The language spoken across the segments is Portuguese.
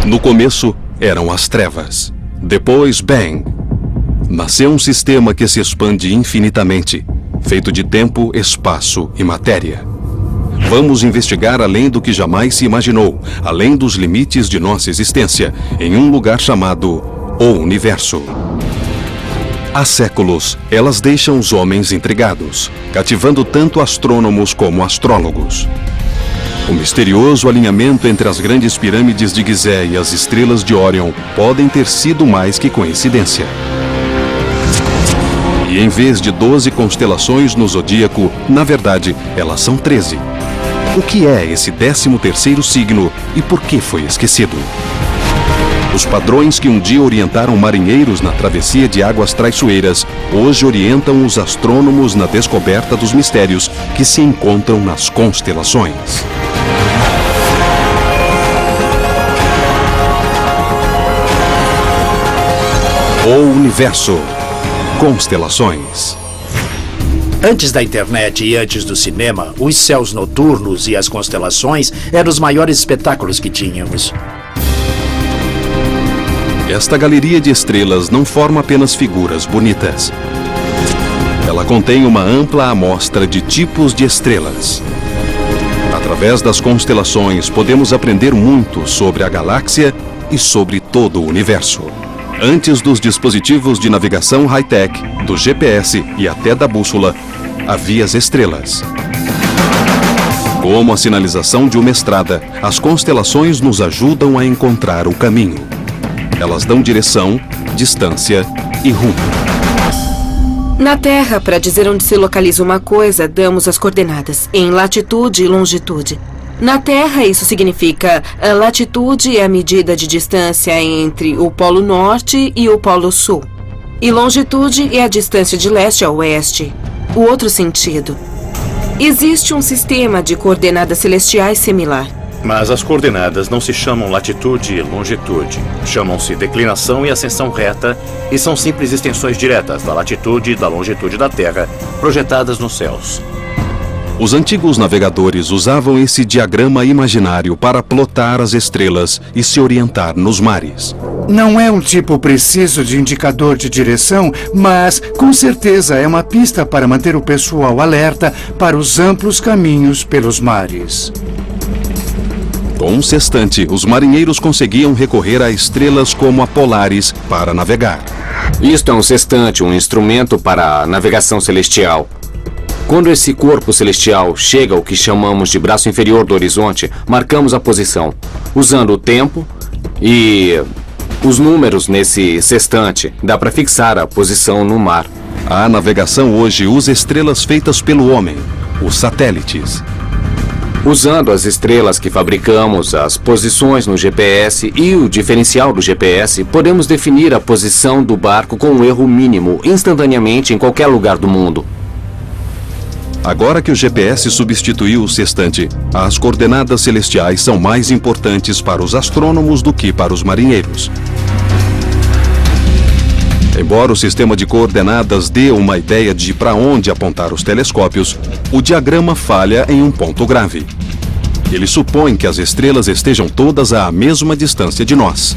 No começo, eram as trevas. Depois, Bang. Nasceu um sistema que se expande infinitamente, feito de tempo, espaço e matéria. Vamos investigar além do que jamais se imaginou, além dos limites de nossa existência, em um lugar chamado o Universo. Há séculos, elas deixam os homens intrigados, cativando tanto astrônomos como astrólogos. O misterioso alinhamento entre as grandes pirâmides de Gizé e as estrelas de Órion podem ter sido mais que coincidência. E em vez de 12 constelações no zodíaco, na verdade, elas são 13. O que é esse 13º signo e por que foi esquecido? Os padrões que um dia orientaram marinheiros na travessia de águas traiçoeiras, hoje orientam os astrônomos na descoberta dos mistérios que se encontram nas constelações. O Universo. Constelações. Antes da internet e antes do cinema, os céus noturnos e as constelações eram os maiores espetáculos que tínhamos. Esta galeria de estrelas não forma apenas figuras bonitas. Ela contém uma ampla amostra de tipos de estrelas. Através das constelações, podemos aprender muito sobre a galáxia e sobre todo o universo. Antes dos dispositivos de navegação high-tech, do GPS e até da bússola, havia as estrelas. Como a sinalização de uma estrada, as constelações nos ajudam a encontrar o caminho. Elas dão direção, distância e rumo. Na Terra, para dizer onde se localiza uma coisa, damos as coordenadas, em latitude e longitude. Na Terra, isso significa a latitude é a medida de distância entre o Polo Norte e o Polo Sul. E longitude é a distância de leste a oeste. O outro sentido. Existe um sistema de coordenadas celestiais similar. Mas as coordenadas não se chamam latitude e longitude. Chamam-se declinação e ascensão reta e são simples extensões diretas da latitude e da longitude da Terra, projetadas nos céus. Os antigos navegadores usavam esse diagrama imaginário para plotar as estrelas e se orientar nos mares. Não é um tipo preciso de indicador de direção, mas com certeza é uma pista para manter o pessoal alerta para os amplos caminhos pelos mares. Com um sextante, os marinheiros conseguiam recorrer a estrelas como a Polaris para navegar. Isto é um sextante, um instrumento para a navegação celestial. Quando esse corpo celestial chega ao que chamamos de braço inferior do horizonte, marcamos a posição, usando o tempo e os números nesse sextante. Dá para fixar a posição no mar. A navegação hoje usa estrelas feitas pelo homem, os satélites. Usando as estrelas que fabricamos, as posições no GPS e o diferencial do GPS, podemos definir a posição do barco com um erro mínimo, instantaneamente em qualquer lugar do mundo. Agora que o GPS substituiu o sextante, as coordenadas celestiais são mais importantes para os astrônomos do que para os marinheiros. Embora o sistema de coordenadas dê uma ideia de para onde apontar os telescópios, o diagrama falha em um ponto grave. Ele supõe que as estrelas estejam todas à mesma distância de nós.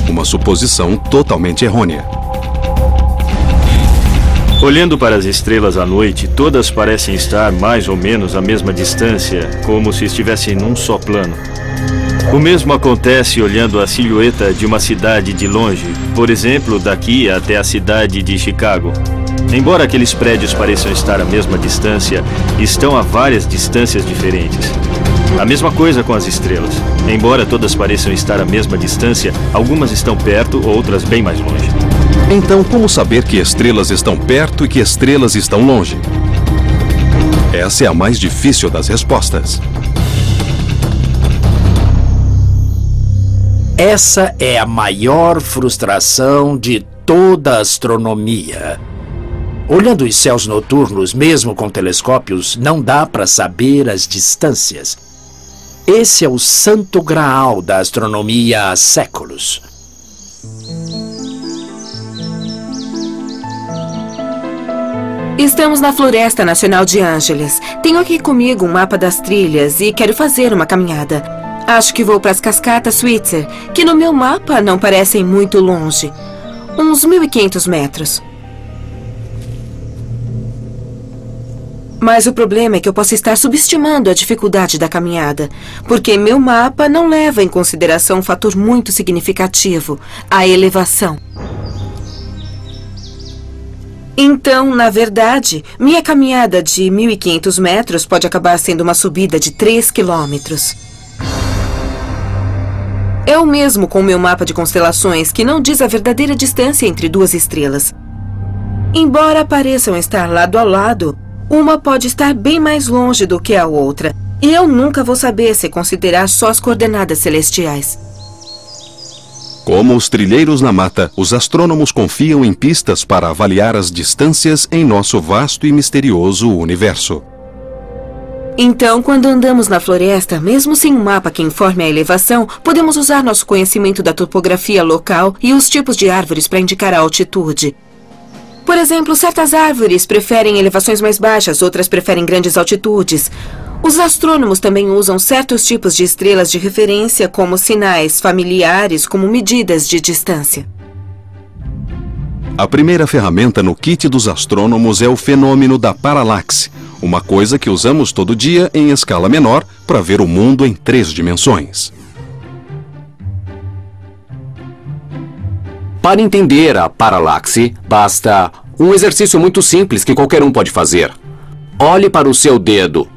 Uma suposição totalmente errônea. Olhando para as estrelas à noite, todas parecem estar mais ou menos à mesma distância, como se estivessem num só plano. O mesmo acontece olhando a silhueta de uma cidade de longe, por exemplo, daqui até a cidade de Chicago. Embora aqueles prédios pareçam estar à mesma distância, estão a várias distâncias diferentes. A mesma coisa com as estrelas. Embora todas pareçam estar à mesma distância, algumas estão perto, outras bem mais longe. Então, como saber que estrelas estão perto e que estrelas estão longe? Essa é a mais difícil das respostas. Essa é a maior frustração de toda a astronomia. Olhando os céus noturnos, mesmo com telescópios, não dá para saber as distâncias. Esse é o santo graal da astronomia há séculos. Estamos na Floresta Nacional de Angeles. Tenho aqui comigo um mapa das trilhas e quero fazer uma caminhada. Acho que vou para as cascatas Switzer, que no meu mapa não parecem muito longe. Uns 1.500 metros. Mas o problema é que eu posso estar subestimando a dificuldade da caminhada, porque meu mapa não leva em consideração um fator muito significativo, a elevação. Então, na verdade, minha caminhada de 1.500 metros pode acabar sendo uma subida de 3 quilômetros. É o mesmo com o meu mapa de constelações, que não diz a verdadeira distância entre duas estrelas. Embora pareçam estar lado a lado, uma pode estar bem mais longe do que a outra, e eu nunca vou saber se considerar só as coordenadas celestiais. Como os trilheiros na mata, os astrônomos confiam em pistas para avaliar as distâncias em nosso vasto e misterioso universo. Então, quando andamos na floresta, mesmo sem um mapa que informe a elevação, podemos usar nosso conhecimento da topografia local e os tipos de árvores para indicar a altitude. Por exemplo, certas árvores preferem elevações mais baixas, outras preferem grandes altitudes. Os astrônomos também usam certos tipos de estrelas de referência como sinais familiares, como medidas de distância. A primeira ferramenta no kit dos astrônomos é o fenômeno da paralaxe, uma coisa que usamos todo dia em escala menor para ver o mundo em 3 dimensões. Para entender a paralaxe, basta um exercício muito simples que qualquer um pode fazer. Olhe para o seu dedo.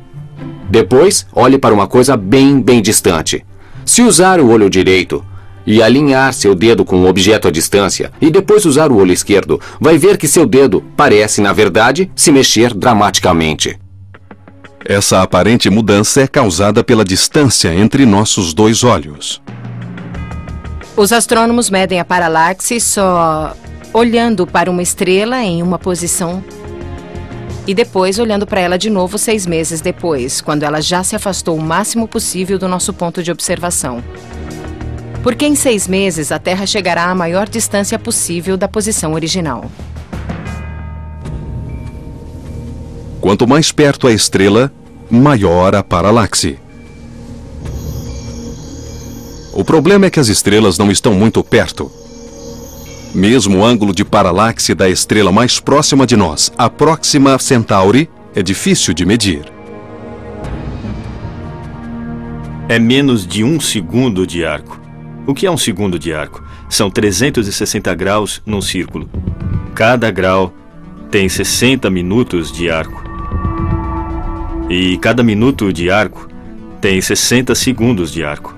Depois, olhe para uma coisa bem distante. Se usar o olho direito e alinhar seu dedo com um objeto à distância, e depois usar o olho esquerdo, vai ver que seu dedo parece, na verdade, se mexer dramaticamente. Essa aparente mudança é causada pela distância entre nossos 2 olhos. Os astrônomos medem a paralaxe só olhando para uma estrela em uma posição e depois olhando para ela de novo 6 meses depois, quando ela já se afastou o máximo possível do nosso ponto de observação. Porque em 6 meses a Terra chegará à maior distância possível da posição original. Quanto mais perto a estrela, maior a paralaxe. O problema é que as estrelas não estão muito perto. Mesmo o ângulo de paralaxe da estrela mais próxima de nós, a Próxima Centauri, é difícil de medir. É menos de 1 segundo de arco. O que é 1 segundo de arco? São 360 graus num círculo. Cada grau tem 60 minutos de arco. E cada minuto de arco tem 60 segundos de arco.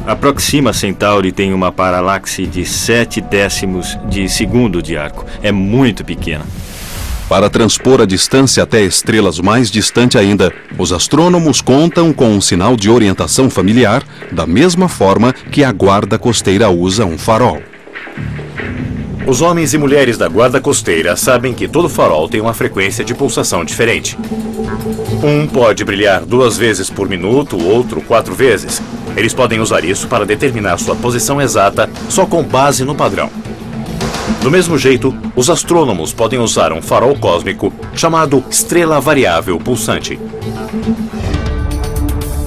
A Próxima Centauri tem uma paralaxe de 7 décimos de segundo de arco. É muito pequena. Para transpor a distância até estrelas mais distante ainda, os astrônomos contam com um sinal de orientação familiar, da mesma forma que a guarda costeira usa um farol. Os homens e mulheres da guarda costeira sabem que todo farol tem uma frequência de pulsação diferente. Um pode brilhar 2 vezes por minuto, o outro 4 vezes. Eles podem usar isso para determinar sua posição exata só com base no padrão. Do mesmo jeito, os astrônomos podem usar um farol cósmico chamado estrela variável pulsante.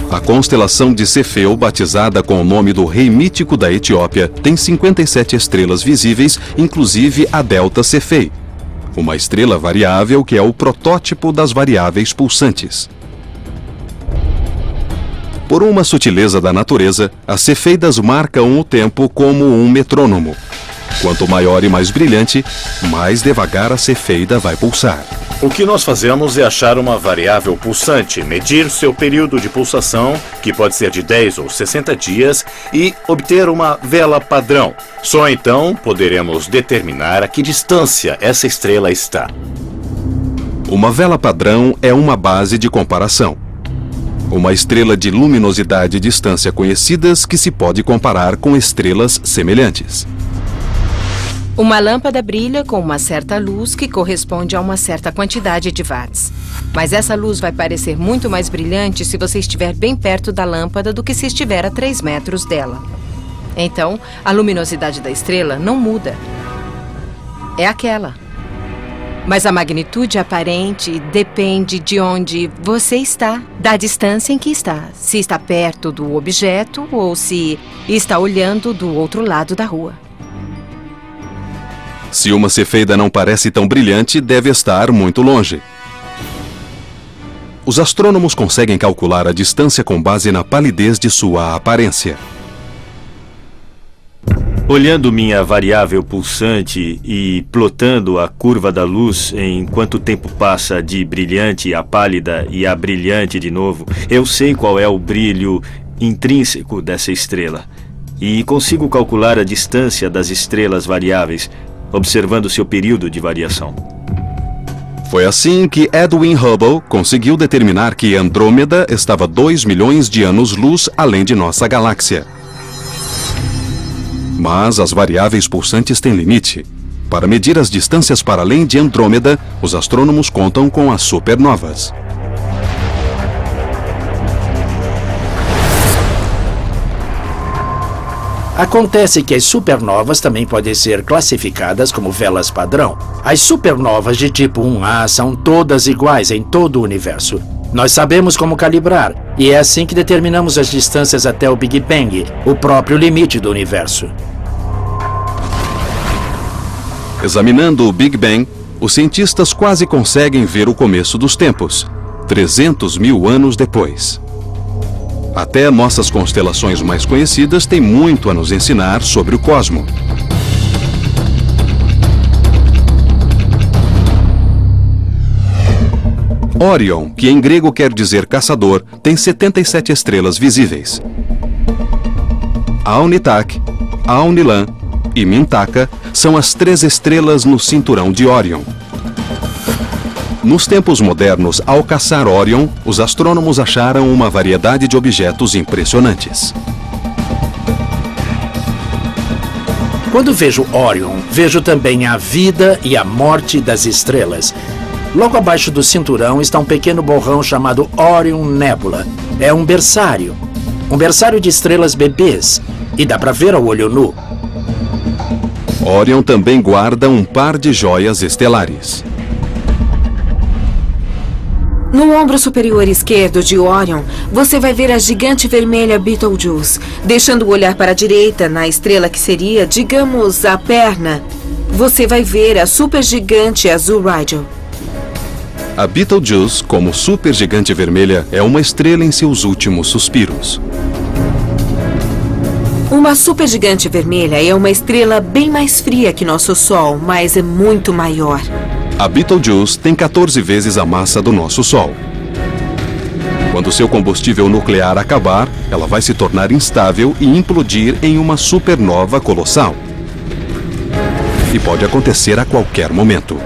A constelação de Cefeu, batizada com o nome do rei mítico da Etiópia, tem 57 estrelas visíveis, inclusive a Delta Cephei, uma estrela variável que é o protótipo das variáveis pulsantes. Por uma sutileza da natureza, as cefeidas marcam o tempo como um metrônomo. Quanto maior e mais brilhante, mais devagar a cefeida vai pulsar. O que nós fazemos é achar uma variável pulsante, medir seu período de pulsação, que pode ser de 10 ou 60 dias, e obter uma vela padrão. Só então poderemos determinar a que distância essa estrela está. Uma vela padrão é uma base de comparação. Uma estrela de luminosidade e distância conhecidas que se pode comparar com estrelas semelhantes. Uma lâmpada brilha com uma certa luz que corresponde a uma certa quantidade de watts. Mas essa luz vai parecer muito mais brilhante se você estiver bem perto da lâmpada do que se estiver a 3 metros dela. Então, a luminosidade da estrela não muda. É aquela. Mas a magnitude aparente depende de onde você está, da distância em que está. Se está perto do objeto ou se está olhando do outro lado da rua. Se uma cefeida não parece tão brilhante, deve estar muito longe. Os astrônomos conseguem calcular a distância com base na palidez de sua aparência. Olhando minha variável pulsante e plotando a curva da luz em quanto tempo passa de brilhante a pálida e a brilhante de novo, eu sei qual é o brilho intrínseco dessa estrela. E consigo calcular a distância das estrelas variáveis, observando seu período de variação. Foi assim que Edwin Hubble conseguiu determinar que Andrômeda estava 2 milhões de anos-luz além de nossa galáxia. Mas as variáveis pulsantes têm limite. Para medir as distâncias para além de Andrômeda, os astrônomos contam com as supernovas. Acontece que as supernovas também podem ser classificadas como velas padrão. As supernovas de tipo 1A são todas iguais em todo o universo. Nós sabemos como calibrar, e é assim que determinamos as distâncias até o Big Bang, o próprio limite do universo. Examinando o Big Bang, os cientistas quase conseguem ver o começo dos tempos, 300 mil anos depois. Até nossas constelações mais conhecidas têm muito a nos ensinar sobre o cosmo. Órion, que em grego quer dizer caçador, tem 77 estrelas visíveis. Alnitak, Alnilam e Mintaka são as 3 estrelas no cinturão de Órion. Nos tempos modernos, ao caçar Órion, os astrônomos acharam uma variedade de objetos impressionantes. Quando vejo Órion, vejo também a vida e a morte das estrelas. Logo abaixo do cinturão está um pequeno borrão chamado Orion Nebula. É um berçário de estrelas bebês, e dá para ver ao olho nu. Órion também guarda um par de joias estelares. No ombro superior esquerdo de Órion, você vai ver a gigante vermelha Betelgeuse. Deixando o olhar para a direita, na estrela que seria, digamos, a perna, você vai ver a supergigante azul Rigel. A Betelgeuse, como supergigante vermelha, é uma estrela em seus últimos suspiros. Uma supergigante vermelha é uma estrela bem mais fria que nosso Sol, mas é muito maior. A Betelgeuse tem 14 vezes a massa do nosso Sol. Quando seu combustível nuclear acabar, ela vai se tornar instável e implodir em uma supernova colossal. E pode acontecer a qualquer momento.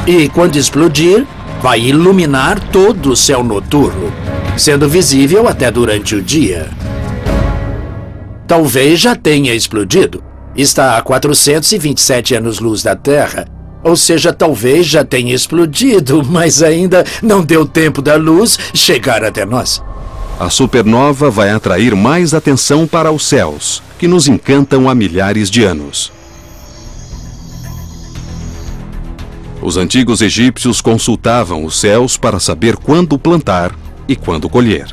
E quando explodir, vai iluminar todo o céu noturno, sendo visível até durante o dia. Talvez já tenha explodido. Está a 427 anos-luz da Terra. Ou seja, talvez já tenha explodido, mas ainda não deu tempo da luz chegar até nós. A supernova vai atrair mais atenção para os céus, que nos encantam há milhares de anos. Os antigos egípcios consultavam os céus para saber quando plantar e quando colher.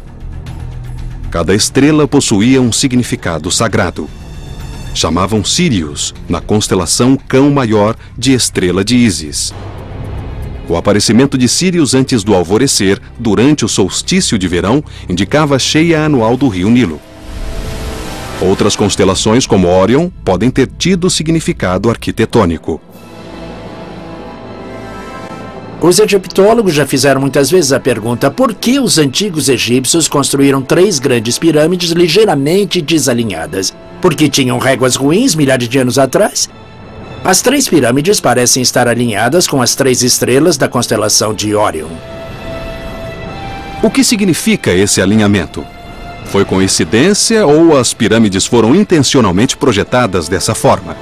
Cada estrela possuía um significado sagrado. Chamavam Sírius, na constelação Cão Maior de Estrela de Ísis. O aparecimento de Sírius antes do alvorecer, durante o solstício de verão, indicava a cheia anual do rio Nilo. Outras constelações, como Órion, podem ter tido significado arquitetônico. Os egiptólogos já fizeram muitas vezes a pergunta por que os antigos egípcios construíram 3 grandes pirâmides ligeiramente desalinhadas. Porque tinham réguas ruins milhares de anos atrás? As 3 pirâmides parecem estar alinhadas com as 3 estrelas da constelação de Órion. O que significa esse alinhamento? Foi coincidência ou as pirâmides foram intencionalmente projetadas dessa forma?